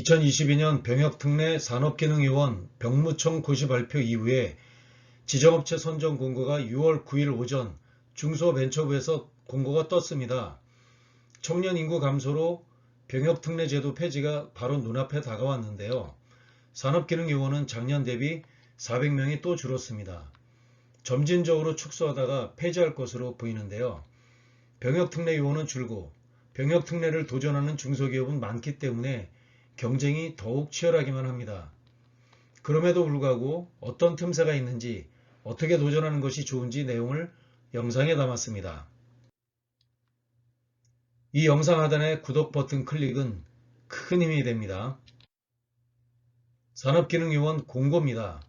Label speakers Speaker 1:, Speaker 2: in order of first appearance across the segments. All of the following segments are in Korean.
Speaker 1: 2022년 병역특례 산업기능요원 병무청 고시 발표 이후에 지정업체 선정 공고가 6월 9일 오전 중소벤처부에서 공고가 떴습니다. 청년 인구 감소로 병역특례 제도 폐지가 바로 눈앞에 다가왔는데요. 산업기능요원은 작년 대비 400명이 또 줄었습니다. 점진적으로 축소하다가 폐지할 것으로 보이는데요. 병역특례 요원은 줄고 병역특례를 도전하는 중소기업은 많기 때문에 경쟁이 더욱 치열하기만 합니다. 그럼에도 불구하고 어떤 틈새가 있는지, 어떻게 도전하는 것이 좋은지 내용을 영상에 담았습니다. 이 영상 하단의 구독 버튼 클릭은 큰 힘이 됩니다. 산업기능요원 공고입니다.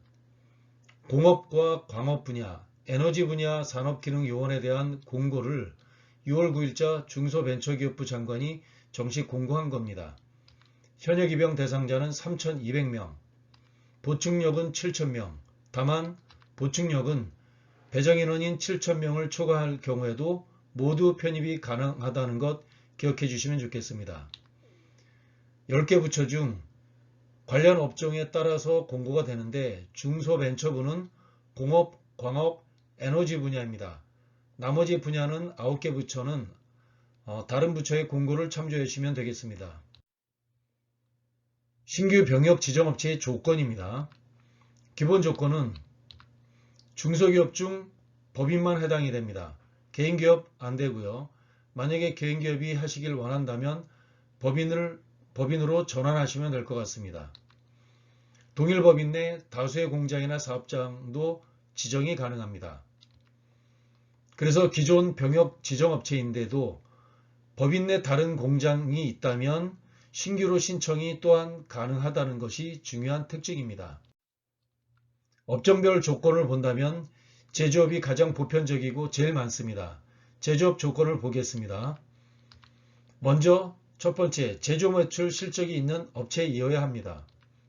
Speaker 1: 공업과 광업 분야, 에너지 분야 산업기능요원에 대한 공고를 6월 9일자 중소벤처기업부 장관이 정식 공고한 겁니다. 현역 입영 대상자는 3,200명, 보충력은 7,000명, 다만 보충력은 배정인원인 7,000명을 초과할 경우에도 모두 편입이 가능하다는 것 기억해 주시면 좋겠습니다. 10개 부처 중 관련 업종에 따라서 공고가 되는데 중소벤처부는 공업, 광업, 에너지 분야입니다. 나머지 분야는 9개 부처는 다른 부처의 공고를 참조해 주시면 되겠습니다. 신규 병역 지정업체의 조건입니다. 기본 조건은 중소기업 중 법인만 해당이 됩니다. 개인기업 안 되고요. 만약에 개인기업이 하시길 원한다면 법인으로 전환하시면 될 것 같습니다. 동일 법인 내 다수의 공장이나 사업장도 지정이 가능합니다. 그래서 기존 병역 지정업체인데도 법인 내 다른 공장이 있다면 신규로 신청이 또한 가능하다는 것이 중요한 특징입니다. 업종별 조건을 본다면 제조업이 가장 보편적이고 제일 많습니다. 제조업 조건을 보겠습니다. 먼저 첫 번째, 제조 매출 실적이 있는 업체이어야 합니다.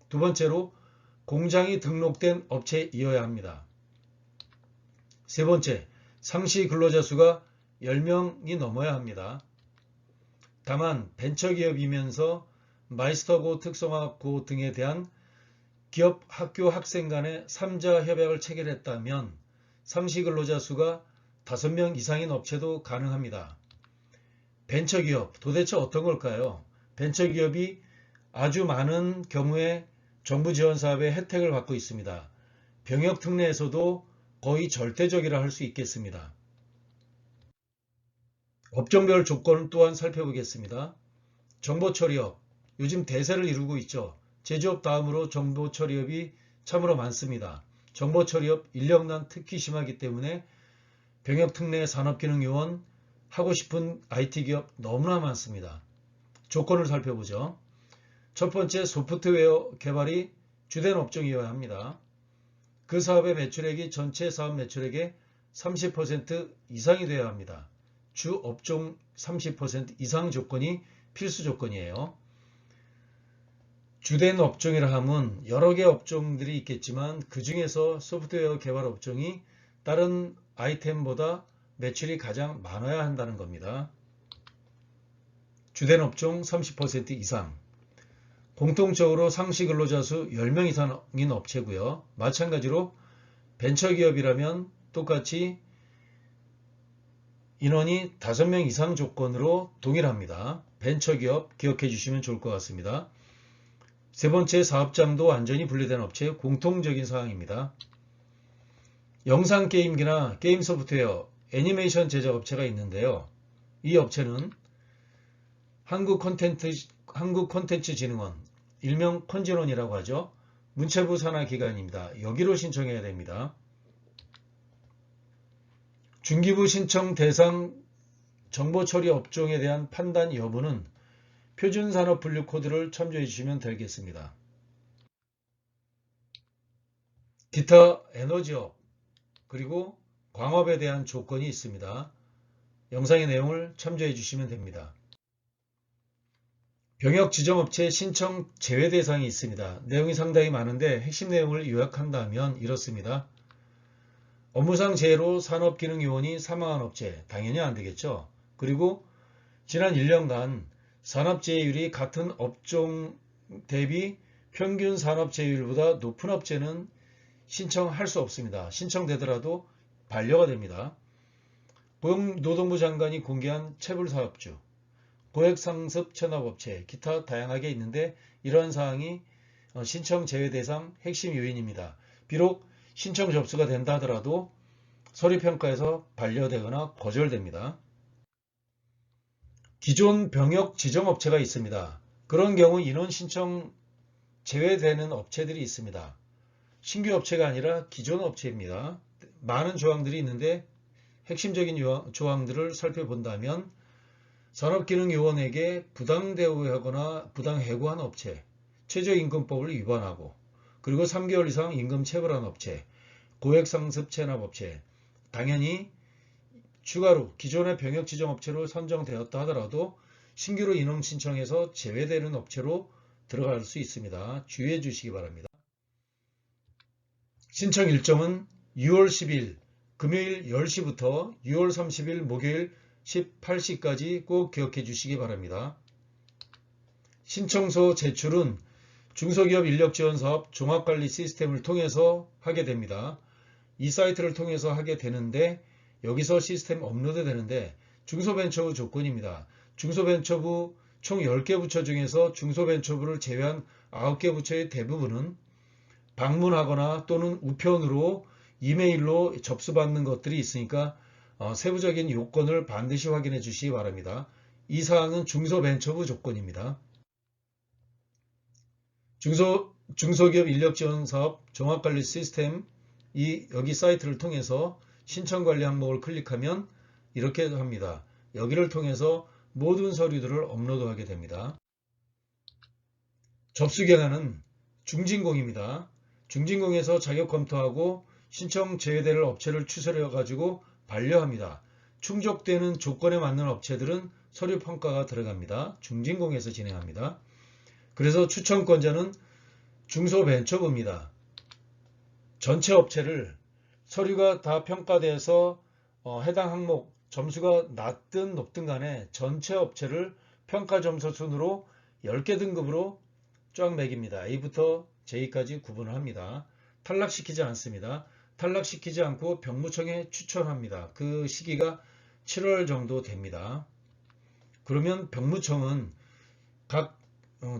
Speaker 1: 두 번째로 공장이 등록된 업체이어야 합니다. 세 번째, 상시 근로자 수가 10명이 넘어야 합니다. 다만 벤처기업이면서 마이스터고 특성화고 등에 대한 기업 학교 학생 간의 3자 협약을 체결했다면 상시 근로자 수가 5명 이상인 업체도 가능합니다. 벤처기업, 도대체 어떤 걸까요? 벤처기업이 아주 많은 경우에 정부 지원 사업의 혜택을 받고 있습니다. 병역특례에서도 거의 절대적이라 할 수 있겠습니다. 업종별 조건 또한 살펴보겠습니다. 정보처리업, 요즘 대세를 이루고 있죠. 제조업 다음으로 정보처리업이 참으로 많습니다. 정보처리업 인력난 특히 심하기 때문에 병역특례 산업기능요원 하고 싶은 IT기업 너무나 많습니다. 조건을 살펴보죠. 첫 번째, 소프트웨어 개발이 주된 업종이어야 합니다. 그 사업의 매출액이 전체 사업 매출액의 30% 이상이 되어야 합니다. 주 업종 30% 이상 조건이 필수 조건이에요. 주된 업종이라 하면 여러 개 업종들이 있겠지만 그 중에서 소프트웨어 개발 업종이 다른 아이템보다 매출이 가장 많아야 한다는 겁니다. 주된 업종 30% 이상. 공통적으로 상시 근로자 수 10명 이상인 업체고요. 마찬가지로 벤처기업이라면 똑같이 인원이 5명 이상 조건으로 동일합니다. 벤처기업 기억해 주시면 좋을 것 같습니다. 세 번째, 사업장도 완전히 분리된 업체의 공통적인 사항입니다. 영상게임기나 게임 소프트웨어, 애니메이션 제작 업체가 있는데요. 이 업체는 한국콘텐츠진흥원, 일명 콘진원이라고 하죠. 문체부 산하기관입니다. 여기로 신청해야 됩니다. 중기부 신청 대상 정보처리 업종에 대한 판단 여부는 표준산업분류 코드를 참조해 주시면 되겠습니다. 기타 에너지업 그리고 광업에 대한 조건이 있습니다. 영상의 내용을 참조해 주시면 됩니다. 병역 지정업체 신청 제외 대상이 있습니다. 내용이 상당히 많은데 핵심 내용을 요약한다면 이렇습니다. 업무상 재해로 산업기능요원이 사망한 업체, 당연히 안 되겠죠. 그리고 지난 1년간 산업재해율이 같은 업종에 대비 평균 산업재율보다 높은 업체는 신청할 수 없습니다. 신청되더라도 반려가 됩니다. 고용노동부 장관이 공개한 체불사업주, 고액상습 체납업체, 기타 다양하게 있는데 이러한 사항이 신청 제외 대상 핵심 요인입니다. 비록 신청 접수가 된다 하더라도 서류평가에서 반려되거나 거절됩니다. 기존 병역 지정업체가 있습니다. 그런 경우 인원 신청 제외되는 업체들이 있습니다. 신규 업체가 아니라 기존 업체입니다. 많은 조항들이 있는데 핵심적인 조항들을 살펴본다면 산업기능요원에게 부당대우하거나 부당해고한 업체, 최저임금법을 위반하고 그리고 3개월 이상 임금 체불한 업체, 고액상습 체납업체, 당연히 추가로 기존의 병역지정업체로 선정되었다 하더라도 신규로 인원 신청해서 제외되는 업체로 들어갈 수 있습니다. 주의해 주시기 바랍니다. 신청 일정은 6월 10일 금요일 10시부터 6월 30일 목요일 18시까지 꼭 기억해 주시기 바랍니다. 신청서 제출은 중소기업 인력지원사업 종합관리 시스템을 통해서 하게 됩니다. 이 사이트를 통해서 하게 되는데 여기서 시스템 업로드 되는데 중소벤처부 조건입니다. 중소벤처부 총 10개 부처 중에서 중소벤처부를 제외한 9개 부처의 대부분은 방문하거나 또는 우편으로 이메일로 접수받는 것들이 있으니까 세부적인 요건을 반드시 확인해 주시기 바랍니다. 이 사항은 중소벤처부 조건입니다. 중소기업 인력지원사업 종합관리 시스템 여기 사이트를 통해서 신청관리 항목을 클릭하면 이렇게 합니다. 여기를 통해서 모든 서류들을 업로드하게 됩니다. 접수기간은 중진공입니다. 중진공에서 자격 검토하고 신청 제외될 업체를 추설해 가지고 반려합니다. 충족되는 조건에 맞는 업체들은 서류 평가가 들어갑니다. 중진공에서 진행합니다. 그래서 추천권자는 중소벤처부입니다. 전체 업체를 서류가 다 평가돼서 해당 항목 점수가 낮든 높든 간에 전체 업체를 평가 점수 순으로 10개 등급으로 쫙 매깁니다. A부터 J까지 구분을 합니다. 탈락시키지 않습니다. 탈락시키지 않고 병무청에 추천합니다. 그 시기가 7월 정도 됩니다. 그러면 병무청은 각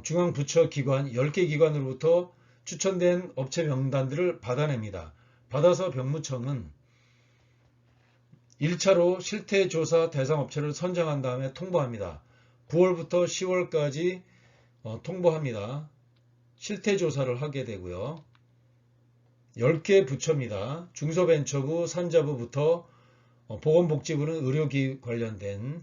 Speaker 1: 중앙부처 기관 10개 기관으로부터 추천된 업체 명단들을 받아냅니다. 받아서 병무청은 1차로 실태조사 대상 업체를 선정한 다음에 통보합니다. 9월부터 10월까지 통보합니다. 실태조사를 하게 되고요. 10개 부처입니다. 중소벤처부, 산자부부터 보건복지부는 의료기 관련된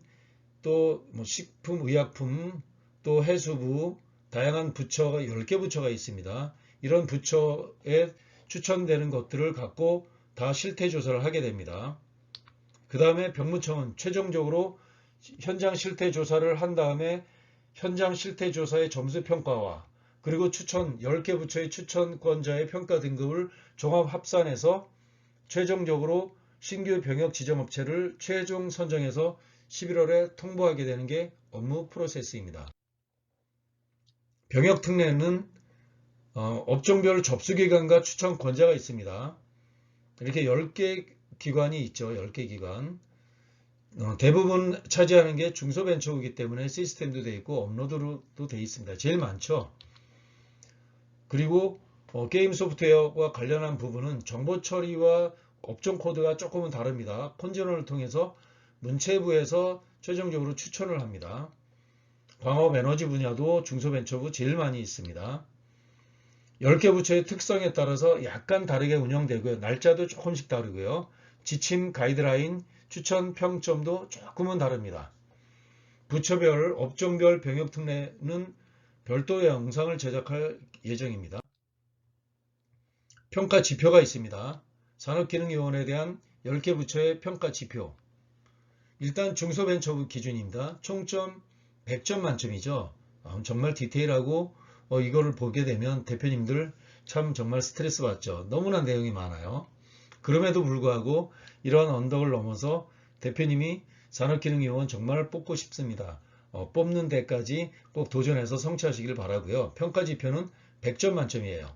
Speaker 1: 또 식품, 의약품, 또 해수부, 다양한 부처가 10개 부처가 있습니다. 이런 부처에 추천되는 것들을 갖고 다 실태조사를 하게 됩니다. 그 다음에 병무청은 최종적으로 현장 실태조사를 한 다음에 현장 실태조사의 점수평가와 그리고 10개 부처의 추천권자의 평가 등급을 종합 합산해서 최종적으로 신규 병역 지정업체를 최종 선정해서 11월에 통보하게 되는 게 업무 프로세스입니다. 병역 특례는 업종별 접수기관과 추천권자가 있습니다. 이렇게 10개 기관이 있죠. 10개 기관. 대부분 차지하는 게 중소벤처이기 때문에 시스템도 되어 있고 업로드도 되어 있습니다. 제일 많죠. 그리고 게임 소프트웨어와 관련한 부분은 정보 처리와 업종 코드가 조금은 다릅니다. 컨지널을 통해서 문체부에서 최종적으로 추천을 합니다. 광업 에너지 분야도 중소벤처부 제일 많이 있습니다. 10개 부처의 특성에 따라서 약간 다르게 운영되고요. 날짜도 조금씩 다르고요. 지침, 가이드라인, 추천, 평점도 조금은 다릅니다. 부처별, 업종별 병역특례는 별도의 영상을 제작할 예정입니다. 평가 지표가 있습니다. 산업기능요원에 대한 10개 부처의 평가 지표. 일단 중소벤처부 기준입니다. 총점 100점 만점이죠. 정말 디테일하고 이거를 보게 되면 대표님들 참 정말 스트레스 받죠. 너무나 내용이 많아요. 그럼에도 불구하고 이러한 언덕을 넘어서 대표님이 산업기능요원 정말 뽑고 싶습니다. 뽑는 데까지 꼭 도전해서 성취하시길 바라고요. 평가 지표는 100점 만점이에요.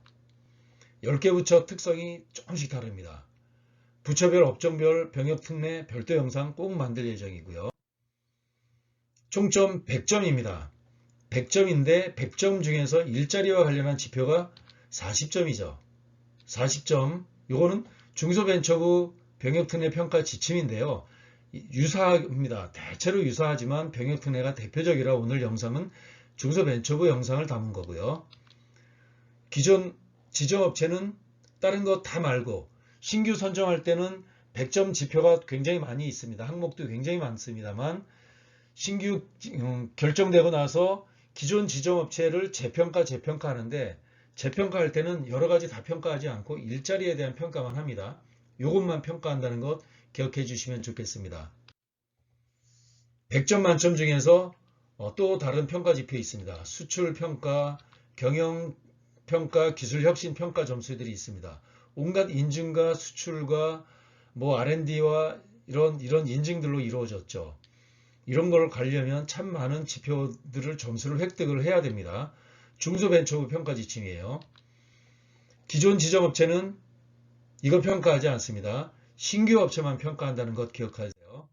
Speaker 1: 10개 부처 특성이 조금씩 다릅니다. 부처별 업종별 병역 특례 별도 영상 꼭 만들 예정이고요. 총점 100점입니다. 100점인데 100점 중에서 일자리와 관련한 지표가 40점이죠. 40점, 요거는 중소벤처부 병역특례 평가 지침인데요. 유사합니다. 대체로 유사하지만 병역특례가 대표적이라 오늘 영상은 중소벤처부 영상을 담은 거고요. 기존 지정업체는 다른 거 다 말고 신규 선정할 때는 100점 지표가 굉장히 많이 있습니다. 항목도 굉장히 많습니다만 신규 결정되고 나서 기존 지정업체를 재평가하는데 재평가할 때는 여러 가지 다 평가하지 않고 일자리에 대한 평가만 합니다. 이것만 평가한다는 것 기억해 주시면 좋겠습니다. 100점 만점 중에서 또 다른 평가 지표 있습니다. 수출 평가, 경영 평가, 기술 혁신 평가 점수들이 있습니다. 온갖 인증과 수출과 R&D와 이런 인증들로 이루어졌죠. 이런 걸 가려면 참 많은 지표들을 점수를 획득을 해야 됩니다. 중소벤처부 평가 지침이에요. 기존 지정업체는 이거 평가하지 않습니다. 신규 업체만 평가한다는 것 기억하세요.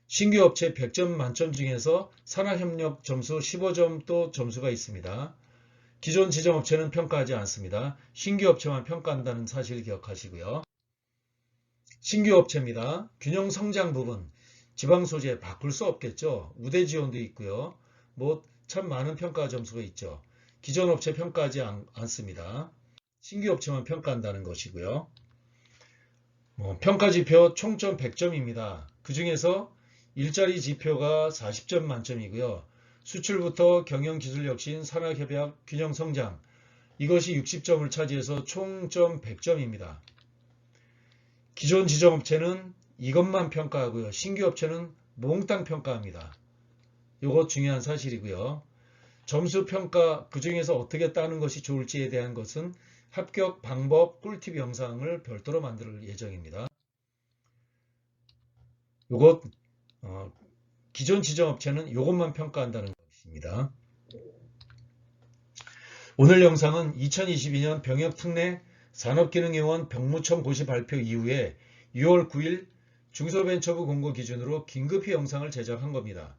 Speaker 1: 신규 업체 100점 만점 중에서 산학협력 점수 15점 또 점수가 있습니다. 기존 지정업체는 평가하지 않습니다. 신규 업체만 평가한다는 사실 기억하시고요. 신규 업체입니다. 균형 성장 부분, 지방 소재 바꿀 수 없겠죠. 우대 지원도 있고요. 참 많은 평가 점수가 있죠. 기존 업체 평가하지 않습니다. 신규 업체만 평가한다는 것이고요. 평가 지표 총점 100점입니다. 그 중에서 일자리 지표가 40점 만점이고요. 수출부터 경영기술혁신, 산학협약, 균형성장 이것이 60점을 차지해서 총점 100점입니다. 기존 지정업체는 이것만 평가하고요. 신규 업체는 몽땅 평가합니다. 이것 중요한 사실이고요. 점수 평가 그 중에서 어떻게 따는 것이 좋을지에 대한 것은 합격 방법 꿀팁 영상을 별도로 만들 예정입니다. 이것 기존 지정업체는 이것만 평가한다는 것입니다. 오늘 영상은 2022년 병역특례 산업기능요원 병무청 고시 발표 이후에 6월 9일 중소벤처부 공고 기준으로 긴급히 영상을 제작한 겁니다.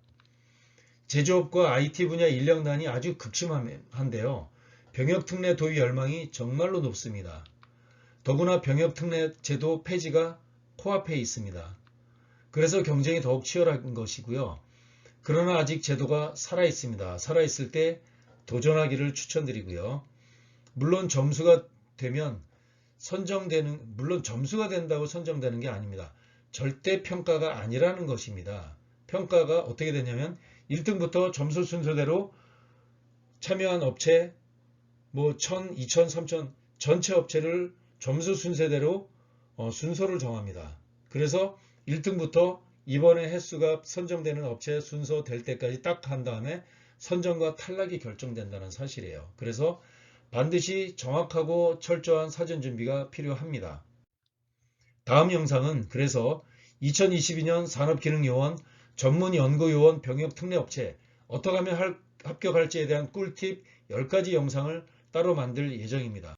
Speaker 1: 제조업과 IT 분야 인력난이 아주 극심한데요. 병역특례 도입 열망이 정말로 높습니다. 더구나 병역특례 제도 폐지가 코앞에 있습니다. 그래서 경쟁이 더욱 치열한 것이고요. 그러나 아직 제도가 살아있습니다. 살아있을 때 도전하기를 추천드리고요. 물론 점수가 된다고 선정되는 게 아닙니다. 절대 평가가 아니라는 것입니다. 평가가 어떻게 되냐면 1등부터 점수 순서대로 참여한 업체 1000, 2000, 3000 전체 업체를 점수 순서대로 순서를 정합니다. 그래서 1등부터 이번에 횟수가 선정되는 업체 순서 될 때까지 딱 한 다음에 선정과 탈락이 결정된다는 사실이에요. 그래서 반드시 정확하고 철저한 사전 준비가 필요합니다. 다음 영상은 그래서 2022년 산업기능요원, 전문연구요원 병역특례업체 어떻게 하면 합격할지에 대한 꿀팁 10가지 영상을 따로 만들 예정입니다.